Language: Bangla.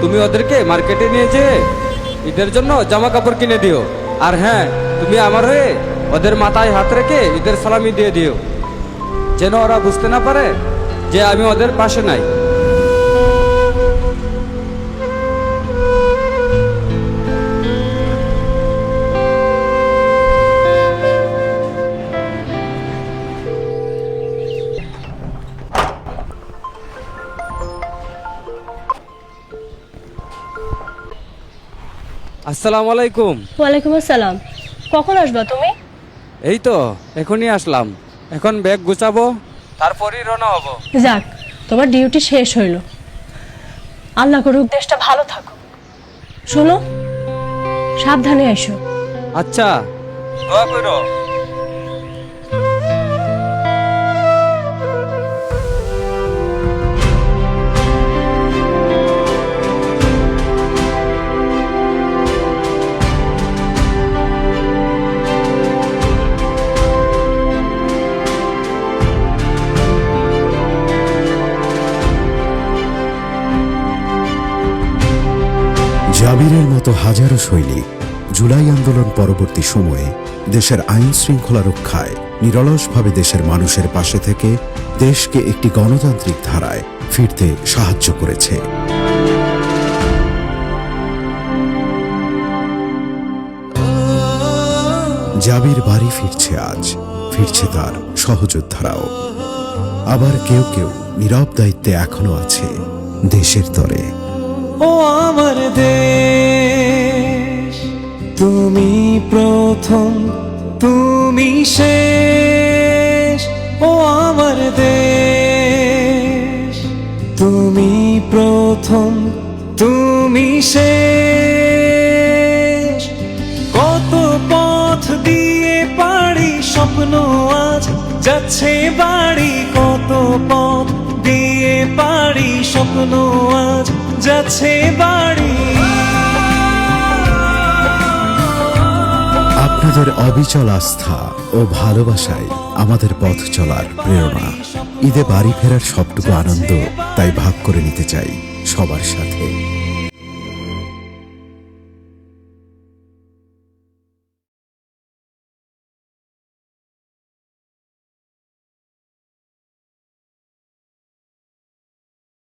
তুমি ওদেরকে মার্কেটে নিয়ে যেয়ে ঈদের জন্য জামা কাপড় কিনে দিও। আর হ্যাঁ, তুমি আমার হয়ে ওদের মাথায় হাত রেখে ঈদের সালামি দিয়ে দিও, যেন ওরা বুঝতে না পারে যে আমি ওদের পাশে নাই। আসসালামু আলাইকুম। ওয়ালাইকুম আসসালাম। কখন আসবা তুমি? এই তো এখনই আসলাম। এখন ব্যাগ গুছাবো, তারপরই রওনা হব। যাক, তোমার ডিউটি শেষ হইল। আল্লাহ করুক দেশটা ভালো থাকুক। শোনো, সাবধানে এসো। আচ্ছা, দোয়া করো। জাবিরের মতো হাজারো সৈনিক জুলাই আন্দোলন পরবর্তী সময়ে দেশের আইন শৃঙ্খলা রক্ষায় নিরলসভাবে দেশের মানুষের পাশে থেকে দেশকে একটি গণতান্ত্রিক ধারায় ফিরতে সাহায্য করেছে। জাবির বাড়ি ফিরছে আজ, ফিরছে তার সহযোদ্ধারাও। আবার কেউ কেউ নীরব দায়িত্বে এখনো আছে দেশের তরে। ও আমার দেশ, তুমি প্রথম, তুমি শেষ। ও আমার দেশ, তুমি প্রথম, তুমি শেষ। কত পথ দিয়ে পাড়ি স্বপ্ন আজ যাচ্ছে বাড়ি, কত পথ দিয়ে পাড়ি স্বপ্ন আজ যাচ্ছে বাড়ি। আপনাদের অবিচল আস্থা ও ভালোবাসায় আমাদের পথ চলার প্রেরণা। ঈদে বাড়ি ফেরার সবটুকু আনন্দ তাই ভাগ করে নিতে চাই সবার সাথে।